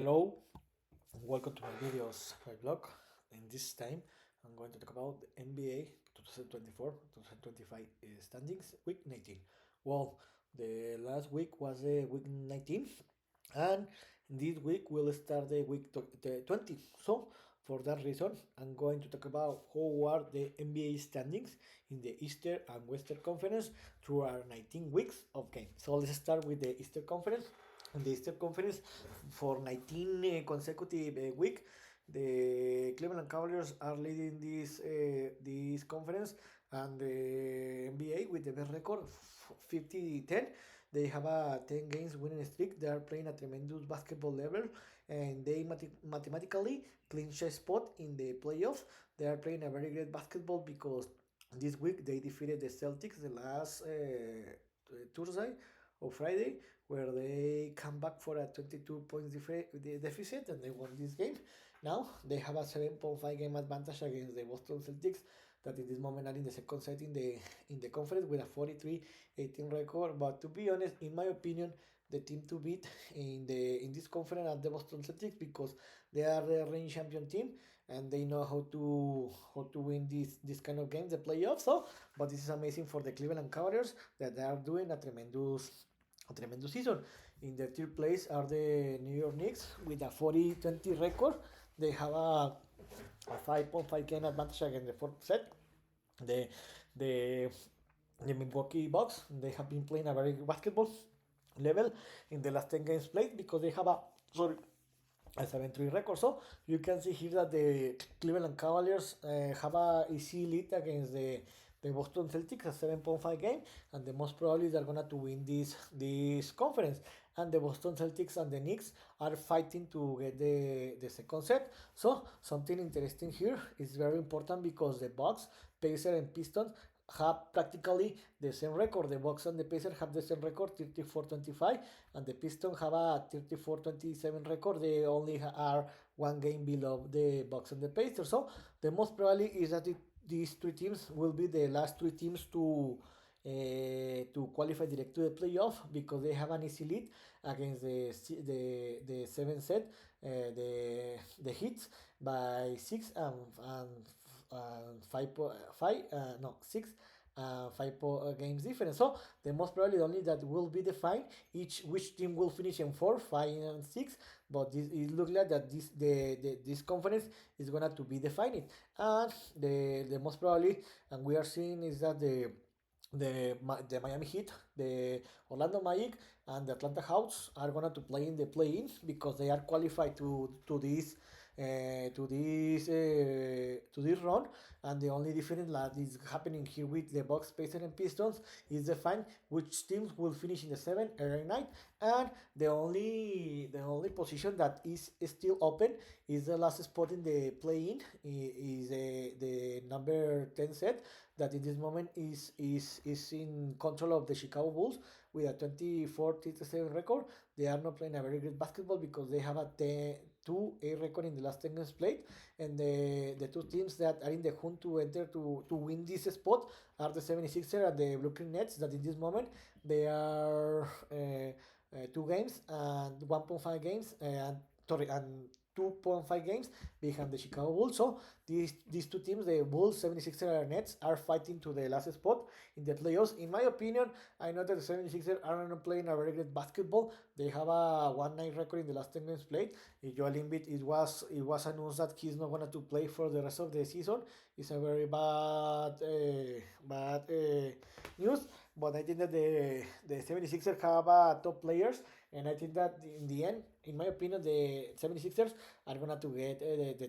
Hello, welcome to my videos, my blog. In this time, I'm going to talk about the NBA 2024-2025 standings, week 19. Well, the last week was week 19, and this week we'll start the week 20. So, for that reason, I'm going to talk about how are the NBA standings in the Eastern and Western Conference through our 19 weeks of game. So, let's start with the Eastern Conference. In the Eastern Conference, for 19 consecutive week, the Cleveland Cavaliers are leading this conference, and the NBA with the best record 50-10. They have a 10 games winning streak. They are playing a tremendous basketball level, and they mathematically clinch a spot in the playoffs. They are playing a very great basketball because this week they defeated the Celtics the last Thursday or Friday, where they come back for a 22 points deficit and they won this game. Now they have a 7.5 game advantage against the Boston Celtics, that in this moment are in the second set in the conference with a 43-18 record. But to be honest, in my opinion, the team to beat in this conference are the Boston Celtics, because they are the reigning champion team and they know how to win this kind of games, the playoffs. So, but this is amazing for the Cleveland Cavaliers, that they are doing a tremendous season. In the third place are the New York Knicks with a 40-20 record. They have a 5.5 game advantage against the fourth set. The the the Milwaukee Bucks, they have been playing a very good basketball level in the last 10 games played, because they have a 7-3 record. So you can see here that the Cleveland Cavaliers have a easy lead against the Boston Celtics, a 7.5 game, and the most probably they're gonna to win this conference. And the Boston Celtics and the Knicks are fighting to get the second set. So something interesting here is very important, because the Bucks, Pacers, and Pistons have practically the same record. The Bucks and the Pacers have the same record, 34-25, and the Pistons have a 34-27 record. They only are one game below the Bucks and the Pacers. So the most probably is that these three teams will be the last three teams to qualify direct to the playoff, because they have an easy lead against the seven set, the Heat by 6 and 5 games difference. So the most probably only that will be defined each which team will finish in 4, 5, and 6. But it looks like that this conference is gonna to be defined, and the most probably, and we are seeing, is that the Miami Heat, the Orlando Magic, and the Atlanta Hawks are gonna to play in the play-in, because they are qualified to this run. And the only difference that is happening here with the Bucks, Pacers, and Pistons is the find which teams will finish in the 7 or 8, and the only position that is still open is the last spot in the play-in, is the number 10 set, that in this moment is in control of the Chicago Bulls with a 24-37 record. They are not playing a very good basketball, because they have a 2-8 record in the last 10 games played. And the two teams that are in the hunt to enter to win this spot are the 76ers and the Brooklyn Nets, that in this moment they are 2 games and 1.5 games, and 2.5 games behind the Chicago Bulls. So these two teams, the Bulls, 76ers, and Nets, are fighting to the last spot in the playoffs. In my opinion, I know that the 76ers are not playing a very good basketball. They have a 1-9 record in the last 10 games played. Joel Embiid, it was announced that he's not going to play for the rest of the season. It's a very bad news. But I think that the 76ers have top players, and I think that in the end, in my opinion, the 76ers are gonna to get the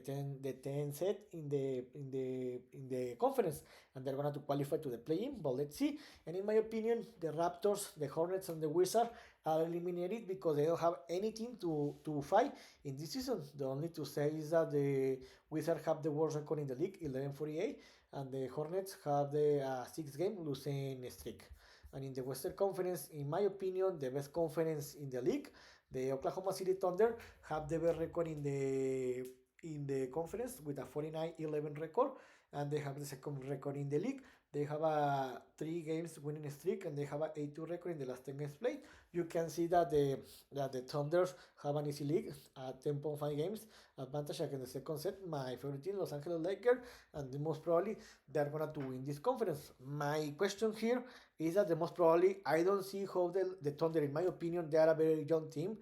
10 set in the conference, and they're gonna to qualify to the play-in. But let's see. And in my opinion, the Raptors, the Hornets, and the Wizards are eliminated, because they don't have anything to fight in this season. The only to say is that the Wizards have the worst record in the league, 11-48, and the Hornets have the 6-game losing streak. And in the Western Conference, in my opinion, the best conference in the league, the Oklahoma City Thunder have the best record in the conference with a 49-11 record, and they have the second record in the league. They have a 3 games winning streak, and they have a 8-2 record in the last 10 games played. You can see that the Thunders have an easy league at 10.5 games advantage against the second set. My favorite team, Los Angeles Lakers, and the most probably they're gonna to win this conference. My question here is that the most probably I don't see how the Thunder, in my opinion, they are a very young team.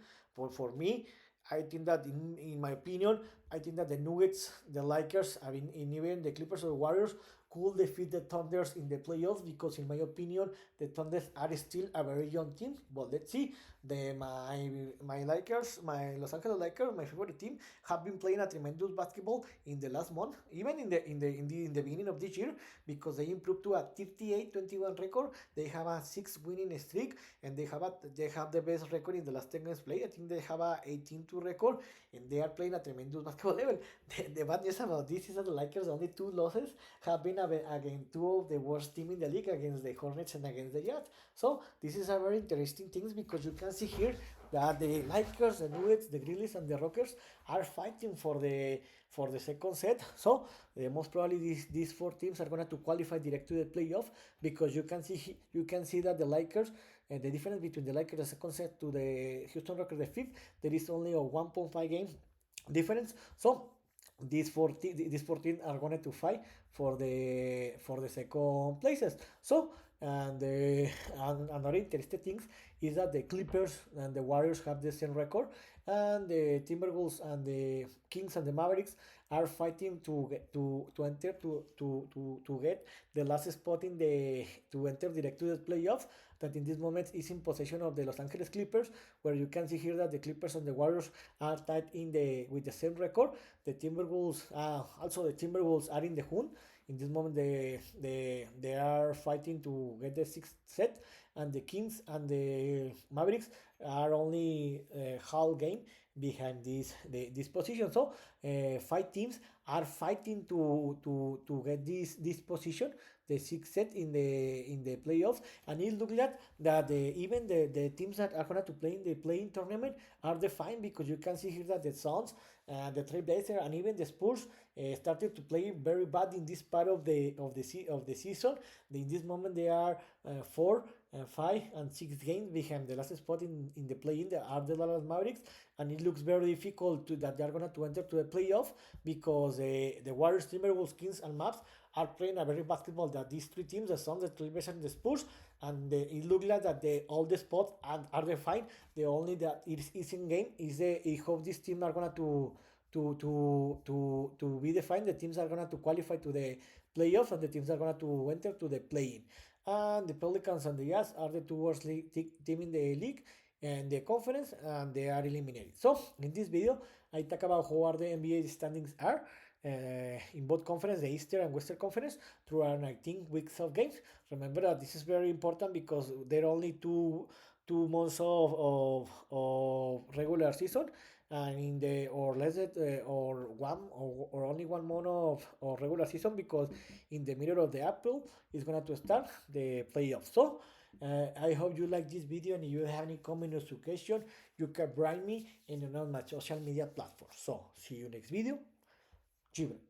For me, I think that in my opinion, I think that the Nuggets, the Lakers, I mean, and even the Clippers or the Warriors could defeat the Thunders in the playoffs because, in my opinion, the Thunders are still a very young team. But let's see. My Lakers, my Los Angeles Lakers, my favorite team, have been playing a tremendous basketball in the last month, even in the beginning of this year, because they improved to a 38-21 record. They have a 6 winning streak, and they have the best record in the last 10 games played. I think they have a 18-2 record, and they are playing a tremendous basketball level. The bad news about this is that the Lakers only 2 losses have been against two of the worst team in the league, against the Hornets and against the Jazz. So this is a very interesting thing because you can see here that the Lakers, the Nuggets, the Grizzlies, and the Rockers are fighting for the second set. So most probably these 4 teams are going to qualify direct to the playoff, because you can see that the Lakers, and the difference between the Lakers the second set to the Houston Rockets the fifth, there is only a 1.5 game difference. So these 14 are going to fight for the second places. So, and another interesting thing is that the Clippers and the Warriors have the same record, and the Timberwolves and the Kings and the Mavericks are fighting to enter to get the last spot to enter direct to the playoff. That in this moment is in possession of the Los Angeles Clippers, where you can see here that the Clippers and the Warriors are tied with the same record. The Timberwolves, also the Timberwolves are in the hunt. In this moment, they are fighting to get the sixth set, and the Kings and the Mavericks are only half game behind this position. So 5 teams are fighting to get this position, the sixth set in the playoffs, and it looks like that even the teams that are going to play in the playing tournament are defined, because you can see here that the Suns, the Trailblazers, and even the Spurs started to play very bad in this part of the season. In this moment, they are 4, 5, and 6 games behind the last spot in the play-in. They are the Dallas Mavericks, and it looks very difficult that they are going to enter to the playoff, because the Warriors, Timberwolves, Kings, and Mavs are playing a very basketball that these 3 teams, the Suns, the Trailblazers, and the Spurs, and it looks like that all the spots are defined. The only that is in game is I hope these teams are gonna to be defined. The teams are gonna to qualify to the playoffs, and the teams are gonna to enter to the play-in. And the Pelicans and the Jazz are the 2 worst team in the league and the conference, and they are eliminated. So in this video, I talk about how are the NBA standings are in both conferences, the Eastern and Western Conference, through our 19 weeks of games. Remember that this is very important because there are only two months of regular season, and in the or less or one or only 1 month of regular season, because in the middle of the April is going to start the playoffs. So I hope you like this video, and if you have any comment or suggestion, you can write me in my social media platforms. So see you next video. Jibber.